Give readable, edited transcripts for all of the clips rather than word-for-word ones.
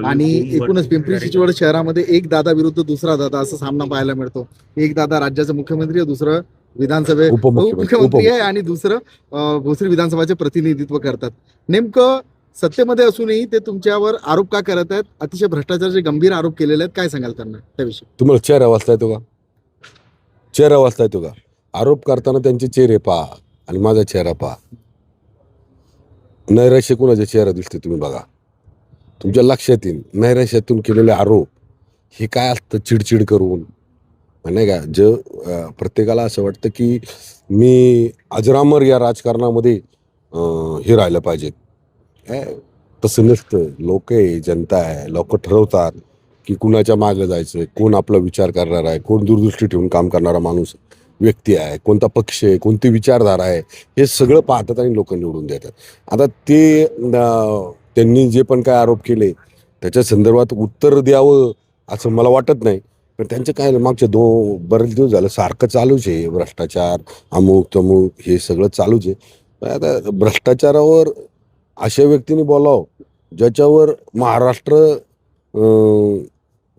आणि एकूणच पिंपरी चिंचवड शहरामध्ये एक दादा विरुद्ध दुसरा दादा असा सामना पाहायला मिळतो. एक दादा राज्याचा मुख्यमंत्री आहे, दुसरं उपमुख्यमंत्री आहे आणि दुसरं भोसरी विधानसभाचे प्रतिनिधित्व करतात. नेमकं सत्तेमध्ये असूनही ते तुमच्यावर आरोप का करत आहेत? अतिशय भ्रष्टाचाराचे गंभीर आरोप केलेले आहेत, काय सांगाल त्यांना त्याविषयी? तुम्हाला चेहरा वाचता येतो का? चेहरा वाचता येतो का? आरोप करताना त्यांचे चेहरे पहा आणि माझा चेहरा पहा. नैराश्य कुणाचा चेहरा दिसते तुम्ही बघा. तुमच्या लक्षात येईल नैराश्यातून केलेले आरोप हे काय असतं, चिडचिड करून नाही का. प्रत्येकाला असं वाटतं की मी अजरामर या राजकारणामध्ये हे राहिलं पाहिजे. तसं नसतं. लोक आहे, जनता आहे, लोक ठरवतात की कुणाच्या मागं जायचं, कोण आपला विचार करणार आहे, कोण दूरदृष्टी ठेवून काम करणारा माणूस व्यक्ती आहे, कोणता पक्ष आहे, कोणती विचारधारा आहे, हे सगळं पाहतात आणि लोक निवडून देतात. आता ते त्यांनी जे पण काय आरोप केले त्याच्या संदर्भात उत्तर द्यावं असं मला वाटत नाही. पण त्यांचं काय मागचे बरेच दिवस झालं सारखं चालूच आहे. भ्रष्टाचार, अमुक तमुक हे सगळं चालूच आहे. पण आता भ्रष्टाचारावर अशा व्यक्तीने बोलावं ज्याच्यावर महाराष्ट्र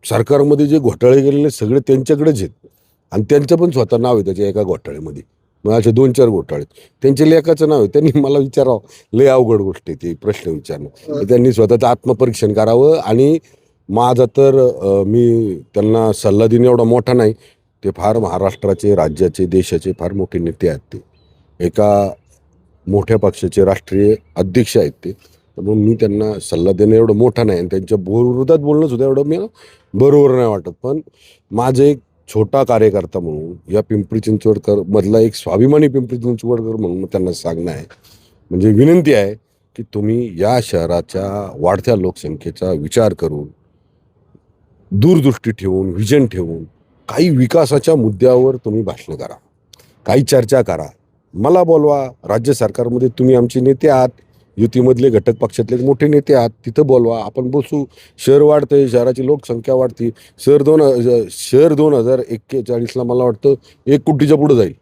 सरकारमध्ये जे घोटाळे गेलेले सगळे त्यांच्याकडेच आहेत आणि त्यांचं पण स्वतः नाव आहे त्याच्या एका घोटाळ्यामध्ये. मग असे 2-4 घोटाळे त्यांच्या लेखाचं नाव आहे. त्यांनी मला विचारावं, लय अवघड गोष्ट आहे ती प्रश्न विचारणं. त्यांनी स्वतःचं आत्मपरीक्षण करावं. आणि माझा तर मी त्यांना सल्ला देणे एवढा मोठा नाही. ते फार महाराष्ट्राचे, राज्याचे, देशाचे फार मोठे नेते आहेत. ते एका मोठ्या पक्षाचे राष्ट्रीय अध्यक्ष आहेत ते. म्हणून मी त्यांना सल्ला देणं एवढं मोठा नाही आणि त्यांच्या विरोधात बोलणं सुद्धा एवढं मी बरोबर नाही वाटत. पण माझं एक छोटा कार्यकर्ता म्हणून या पिंपरी चिंचवडकर मधला एक स्वाभिमानी पिंपरी चिंचवडकर म्हणून त्यांना सांगणं आहे, म्हणजे विनंती आहे की तुम्ही या शहराच्या वाढत्या लोकसंख्येचा विचार करून, दूरदृष्टी ठेवून, व्हिजन ठेवून काही विकासाच्या मुद्द्यावर तुम्ही भाषणं करा, काही चर्चा करा. मला बोलवा. राज्य सरकारमध्ये तुम्ही आमचे नेते आहात, युतीमधले घटक पक्षातले मोठे नेते आहात, तिथं बोलवा, आपण बसू. शहर वाढतंय, शहराची लोकसंख्या वाढती. शहर 2041ला मला वाटतं 1 कोटीच्या पुढे जाईल.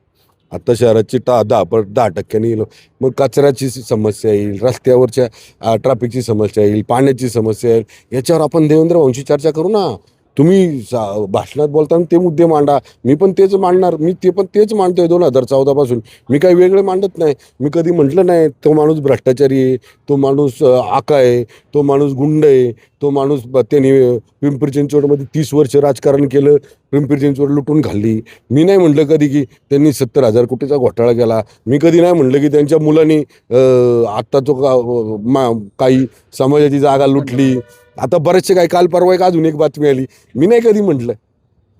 आता शहराची 10% येईल. मग कचऱ्याची समस्या येईल, रस्त्यावरच्या ट्रॅफिकची समस्या येईल, पाण्याची समस्या येईल. याच्यावर आपण देवेंद्र भाऊंशी चर्चा करू ना. तुम्ही भाषणात बोलताना ते मुद्दे मांडा, मी पण तेच मांडणार. मी तेच मांडतोय 2014 पासून. मी काही वेगळे मांडत नाही. मी कधी म्हटलं नाही तो माणूस भ्रष्टाचारी आहे, तो माणूस आका आहे, तो माणूस गुंड आहे, तो माणूस त्यांनी पिंपरी चिंचवडमध्ये 30 वर्ष राजकारण केलं, पिंपरी चिंचवड लुटून खाल्ली. मी नाही म्हटलं कधी की त्यांनी 70,000 कोटीचा घोटाळा केला. मी कधी नाही म्हटलं की त्यांच्या मुलांनी आत्ता तो काही समाजाची जागा लुटली. आता बरेचसे काही काल परवा एक अजून एक बातमी आली. मी नाही कधी म्हटलं.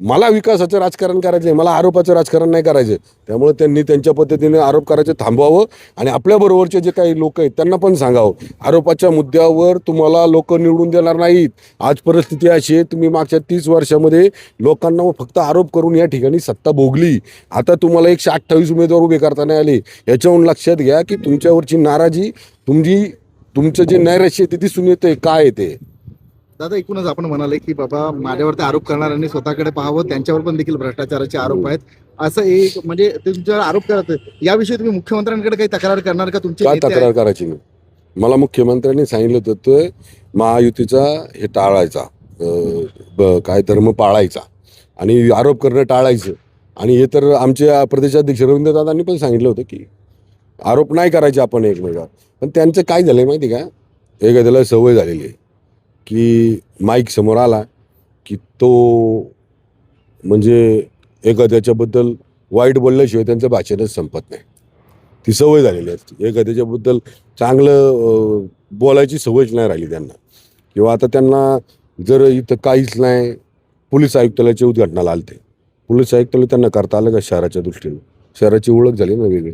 मला विकासाचं राजकारण करायचं आहे, मला आरोपाचं राजकारण नाही करायचं. त्यामुळे त्यांनी त्यांच्या पद्धतीने आरोप करायचं थांबवावं आणि आपल्याबरोबरचे जे काही लोक आहेत त्यांना पण सांगावं, आरोपाच्या मुद्द्यावर तुम्हाला लोक निवडून देणार नाहीत. आज परिस्थिती अशी आहे, तुम्ही मागच्या 30 वर्षामध्ये लोकांना फक्त आरोप करून या ठिकाणी सत्ता भोगली. आता तुम्हाला 128 उमेदवार उभे करता नाही आले. याच्यावरून लक्षात घ्या की तुमच्यावरची नाराजी, तुमचं जे नैराश्य ते दिसून येते काय येते. दादा, एकूणच आपण म्हणाले की बाबा माझ्यावरती आरोप करणाऱ्यांनी स्वतःकडे पाहावं, त्यांच्यावर पण देखील भ्रष्टाचाराचे आरोप आहेत असं एक म्हणजे ते तुमच्यावर आरोप करत आहेत. याविषयी तुम्ही मुख्यमंत्र्यांकडे काही तक्रार करणार का? तुमची काय तक्रार करायची नाही. मला मुख्यमंत्र्यांनी सांगितलं होतं महायुतीचा हे टाळायचा, काय धर्म पाळायचा आणि आरोप करणं टाळायचं. आणि हे तर आमचे प्रदेशाध्यक्ष रवींद्रदादांनी पण सांगितलं होतं की आरोप नाही करायचे आपण एकमेकावर. पण त्यांचं काय झालंय माहिती का, एखाद्याला सवय झालेली आहे की माईक समोर आला की तो म्हणजे एखाद्याच्याबद्दल वाईट बोलल्याशिवाय त्यांचं भाषणच संपत नाही. ती सवय झालेली असते. एखाद्याच्याबद्दल चांगलं बोलायची सवयच नाही राहिली त्यांना. किंवा आता त्यांना जर इथं काहीच नाही, पोलीस आयुक्तालयाच्या उद्घाटनाला आलते. पोलीस आयुक्तालय त्यांना करता आलं का शहराच्या दृष्टीनं? शहराची ओळख झाली ना वेगळी.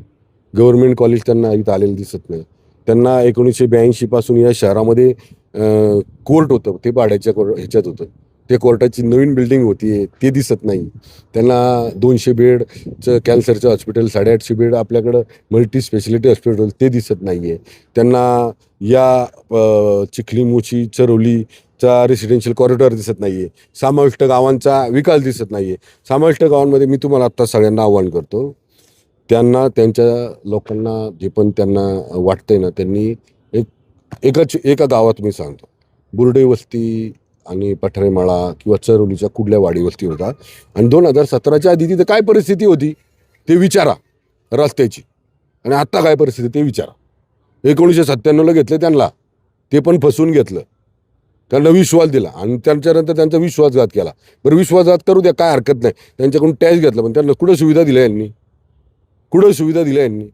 गव्हर्नमेंट कॉलेज त्यांना इथं आलेलं दिसत नाही. त्यांना 1982 पासून या शहरामध्ये कोर्ट होतं, ते भाड्याच्या ह्याच्यात होतं. ते कोर्टाची नवीन बिल्डिंग होती, ते दिसत नाही. त्यांना 200 बेडचं कॅन्सरचं हॉस्पिटल, 850 बेड आपल्याकडं मल्टी स्पेशालिटी हॉस्पिटल, ते दिसत नाही आहे. त्यांना या चिखली, मोची, चरवलीचा रेसिडेन्शियल कॉरिडॉर दिसत नाही आहे. समाविष्ट गावांचा विकास दिसत नाही आहे. समाविष्ट गावांमध्ये मी तुम्हाला आत्ता सगळ्यांना आव्हान करतो, त्यांना त्यांच्या लोकांना जे पण त्यांना वाटतंय ना, त्यांनी एका गावात मी सांगतो, बुर्डे वस्ती आणि पठारेमाळा किंवा चरोलीच्या कुठल्या वाडी वस्ती होता आणि 2017च्या आधी तिथं काय परिस्थिती होती ते विचारा रस्त्याची, आणि आत्ता काय परिस्थिती ते विचारा. 1997ला घेतले त्यांना, ते पण फसवून घेतलं, त्यांना विश्वास दिला आणि त्यांच्यानंतर त्यांचा विश्वासघात केला. बरं विश्वासघात करू द्या, काय हरकत नाही, त्यांच्याकडून टॅक्स घेतला, पण त्यांना कुठं सुविधा दिल्या यांनी, कुठं सुविधा दिल्या यांनी.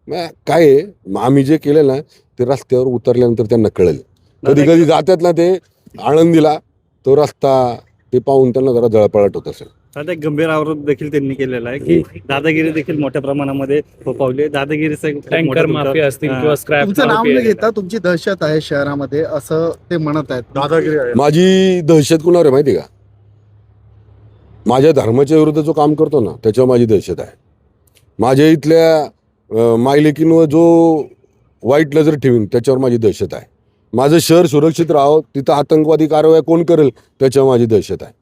मग काय आहे, आम्ही जे केलं ना ते रस्त्यावर उतरल्यानंतर त्यांना कळेल. कधी कधी जातात ना ते आळंदीला, तो रस्ता ते पाहून त्यांना जरा जळपळाट होत असेल. आता एक गंभीर आरोप देखील त्यांनी केलेला आहे की दादागिरी देखील मोठ्या प्रमाणामध्ये फोफावली. दादागिरीचा एक खूप मोठा टँकर तुमचा- माफिया असतील किंवा स्क्रॅप तुमचं नाव न घेता तुमची दहशत आहे शहरामध्ये असं ते म्हणत आहेत. दादागिरी आहे. माझी दहशत कुणावर आहे माहिती का? माझ्या धर्माच्या विरुद्ध जो काम करतो ना त्याच्यावर माझी दहशत आहे. माझ्या इथल्या मायलेकींवर जो वाईट नजर ठेवीन त्याच्यावर माझी दहशत आहे. माझं शहर सुरक्षित राहावं, तिथं आतंकवादी कारवाया कोण करेल त्याच्यावर माझी दहशत आहे.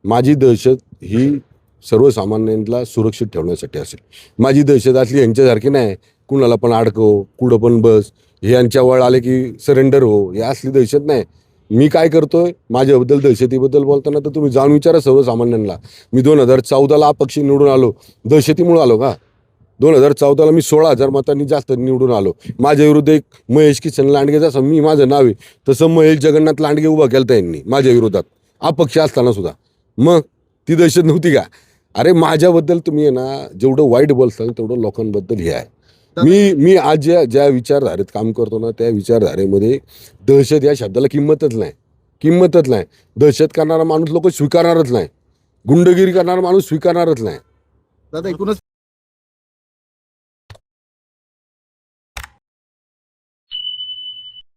माझी दहशत ही सर्वसामान्यांना सुरक्षित ठेवण्यासाठी असेल. माझी दहशत असली यांच्यासारखी नाही, कुणाला पण अडकव, कुठं पण बस, हे यांच्या वळ आले की सरेंडर हो, हे असली दहशत नाही. मी काय करतोय माझ्याबद्दल दहशतीबद्दल बोलताना तर तुम्ही जाऊन विचारा सर्वसामान्यांना. मी 2014ला अपक्ष निवडून आलो, दहशतीमुळे आलो का? 2014ला मी 16,000 मतांनी जास्त निवडून आलो. माझ्या विरुद्ध एक महेश किसन लांडगे, जसं मी माझं नाव आहे तसं महेश जगन्नाथ लांडगे उभा केलं यांनी माझ्या विरोधात अपक्ष असताना सुद्धा. मग ती दहशत नव्हती का? अरे माझ्याबद्दल तुम्ही आहे ना जेवढं वाईट बोलताल तेवढं लोकांबद्दल हे आहे. मी आज ज्या विचारधारेत काम करतो ना त्या विचारधारेमध्ये दहशत या शब्दाला किंमतच नाही. दहशत करणारा माणूस लोक स्वीकारणारच नाही, गुंडगिरी करणारा माणूस स्वीकारणारच नाही. दादा एकूणच